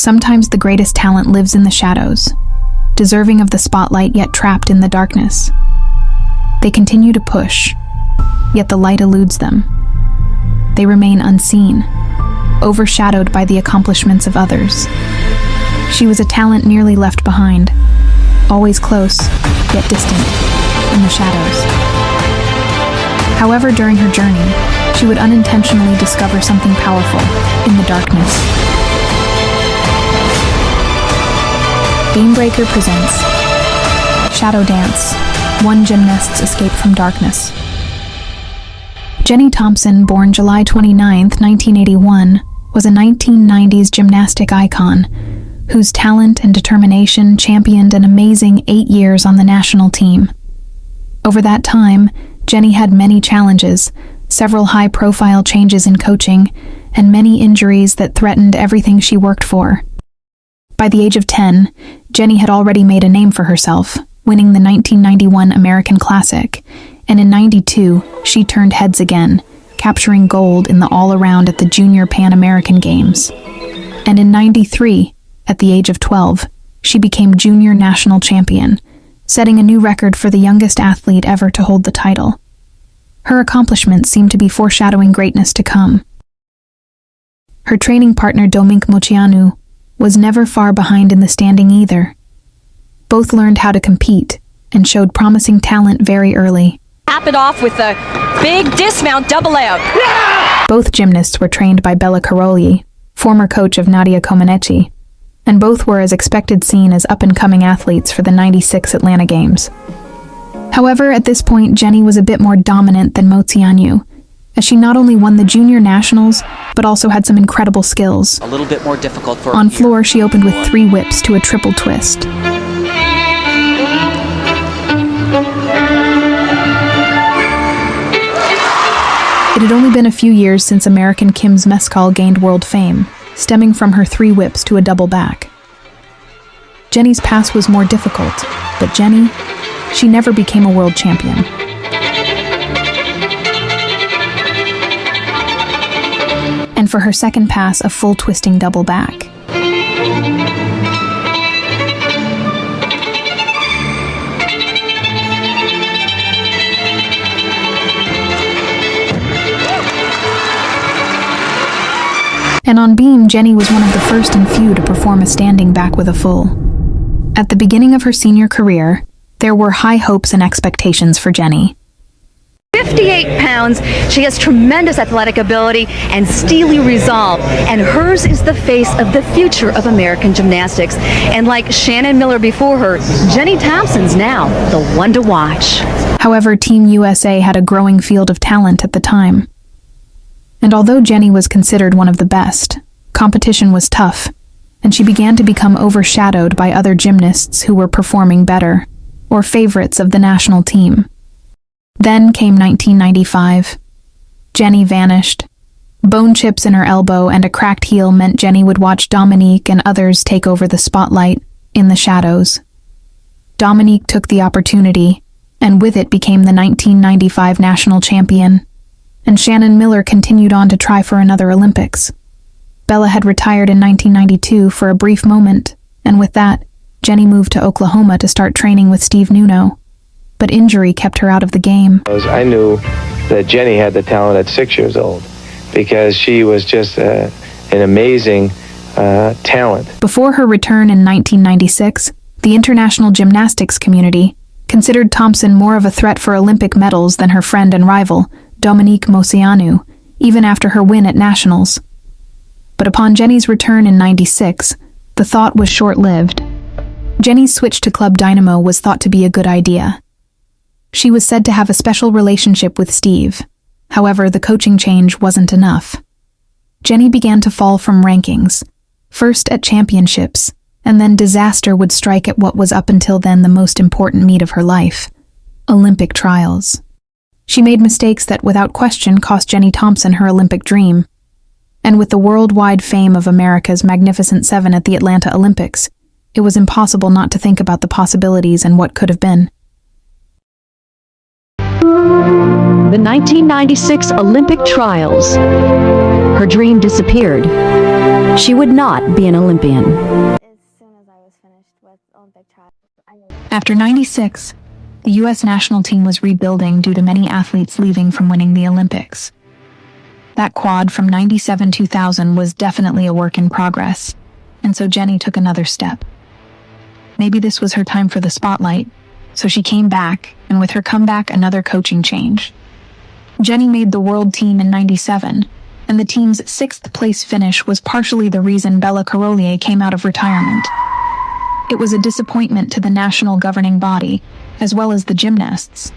Sometimes the greatest talent lives in the shadows, deserving of the spotlight yet trapped in the darkness. They continue to push, yet the light eludes them. They remain unseen, overshadowed by the accomplishments of others. She was a talent nearly left behind, always close, yet distant, in the shadows. However, during her journey, she would unintentionally discover something powerful in the darkness. Gamebreaker presents Shadow Dance, One Gymnast's Escape from Darkness. Jennie Thompson, born July 29, 1981, was a 1990s gymnastic icon whose talent and determination championed an amazing 8 years on the national team. Over that time, Jennie had many challenges, several high-profile changes in coaching, and many injuries that threatened everything she worked for. By the age of 10, Jennie had already made a name for herself, winning the 1991 American Classic, and in '92, she turned heads again, capturing gold in the all-around at the Junior Pan American Games. And in '93, at the age of 12, she became junior national champion, setting a new record for the youngest athlete ever to hold the title. Her accomplishments seemed to be foreshadowing greatness to come. Her training partner Dominique Moceanu was never far behind in the standing either. Both learned how to compete and showed promising talent very early. Tap it off with a big dismount double out. Yeah! Both gymnasts were trained by Karolyi, former coach of Nadia Comaneci, and both were as expected seen as up-and-coming athletes for the '96 Atlanta Games. However, at this point, Jennie was a bit more dominant than Moceanu, as she not only won the junior nationals, but also had some incredible skills. A little bit more difficult for On floor, she opened with 3 whips to a triple twist. It had only been a few years since American Kim Zmeskal gained world fame, stemming from her 3 whips to a double back. Jennie's pass was more difficult, but Jennie, she never became a world champion. And for her second pass, a full twisting double back. And on beam, Jennie was one of the first and few to perform a standing back with a full. At the beginning of her senior career, there were high hopes and expectations for Jennie. 58 pounds, she has tremendous athletic ability and steely resolve, and hers is the face of the future of American gymnastics. And like Shannon Miller before her, Jennie Thompson's now the one to watch. However, Team USA had a growing field of talent at the time. And although Jennie was considered one of the best, competition was tough, and she began to become overshadowed by other gymnasts who were performing better, or favorites of the national team. Then came 1995. Jennie vanished. Bone chips in her elbow and a cracked heel meant Jennie would watch Dominique and others take over the spotlight in the shadows. Dominique took the opportunity, and with it became the 1995 national champion. And Shannon Miller continued on to try for another Olympics. Bella had retired in 1992 for a brief moment, and with that, Jennie moved to Oklahoma to start training with Steve Nuno. But injury kept her out of the game. I knew that Jennie had the talent at 6 years old because she was just an amazing talent. Before her return in 1996, the international gymnastics community considered Thompson more of a threat for Olympic medals than her friend and rival, Dominique Moceanu, even after her win at nationals. But upon Jennie's return in '96, the thought was short-lived. Jennie's switch to Club Dynamo was thought to be a good idea. She was said to have a special relationship with Steve. However, the coaching change wasn't enough. Jennie began to fall from rankings, first at championships, and then disaster would strike at what was up until then the most important meet of her life, Olympic trials. She made mistakes that without question cost Jennie Thompson her Olympic dream. And with the worldwide fame of America's Magnificent Seven at the Atlanta Olympics, it was impossible not to think about the possibilities and what could have been. The 1996 Olympic trials. her dream disappeared. She would not be an Olympian. As soon as I was finished with Olympic trials, I knew. After '96, the U.S. national team was rebuilding due to many athletes leaving from winning the Olympics. That quad from '97-2000 was definitely a work in progress, and so Jennie took another step. Maybe this was her time for the spotlight, so she came back, and with her comeback, another coaching change. Jennie made the world team in '97, and the team's 6th place finish was partially the reason Bella Karolyi came out of retirement. It was a disappointment to the national governing body, as well as the gymnasts.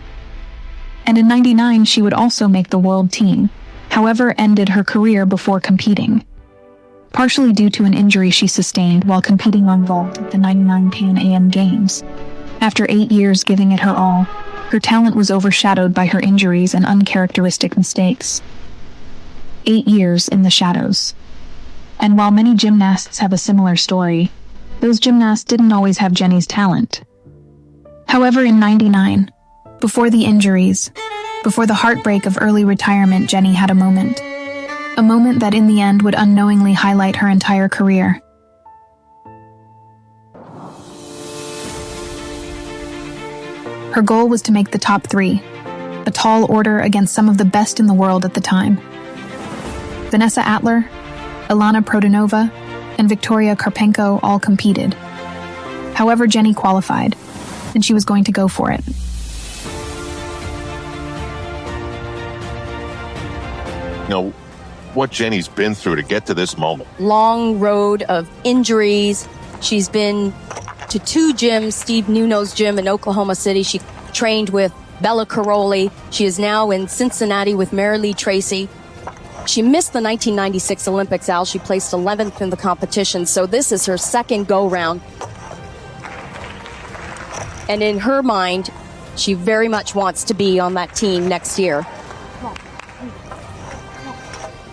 And in '99, she would also make the world team, however ended her career before competing. Partially due to an injury she sustained while competing on vault at the '99 Pan Am Games. After 8 years giving it her all, her talent was overshadowed by her injuries and uncharacteristic mistakes. 8 years in the shadows. And while many gymnasts have a similar story, those gymnasts didn't always have Jennie's talent. However, in '99, before the injuries, before the heartbreak of early retirement, Jennie had a moment. A moment that in the end would unknowingly highlight her entire career. Her goal was to make the top 3, a tall order against some of the best in the world at the time. Vanessa Atler, Ilana Prodanova, and Victoria Karpenko all competed. However, Jennie qualified, and she was going to go for it. You know, what Jennie's been through to get to this moment. Long road of injuries. She's been to 2 gyms, Steve Nuno's gym in Oklahoma City. She trained with Bella Karolyi. She is now in Cincinnati with Mary Lee Tracy. She missed the 1996 Olympics, Al. She placed 11th in the competition, so this is her second go-round. And in her mind, she very much wants to be on that team next year.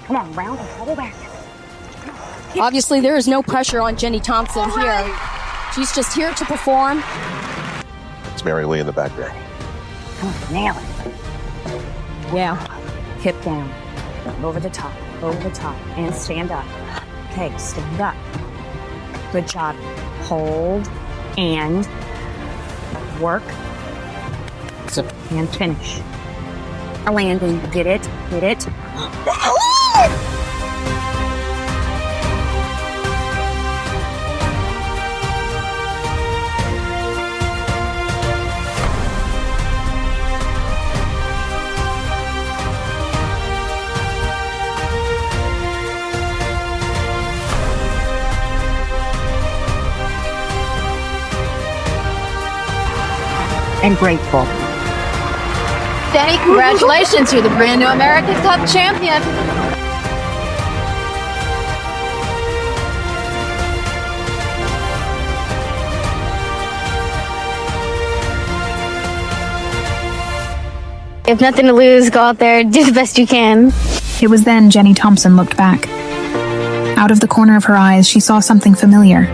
Come on, round and double back. Obviously, there is no pressure on Jennie Thompson here. She's just here to perform. It's Mary Lee in the back there. Come on, nail it. Yeah. Hip down. Over the top, and stand up. Okay, stand up. Good job. Hold and work. And finish. A landing. Get it. And grateful. Jennie, congratulations. You're the brand new American Cup champion. If nothing to lose, go out there, do the best you can. It was then Jennie Thompson looked back. Out of the corner of her eyes, she saw something familiar.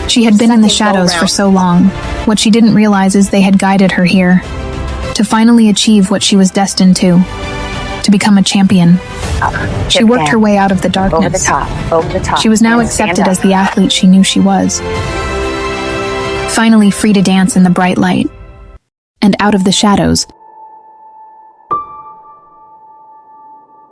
She had been in the shadows for so long. What she didn't realize is they had guided her here, to finally achieve what she was destined to become a champion. She worked her way out of the darkness. Over the top. She was now accepted as the athlete she knew she was. Finally free to dance in the bright light. And out of the shadows,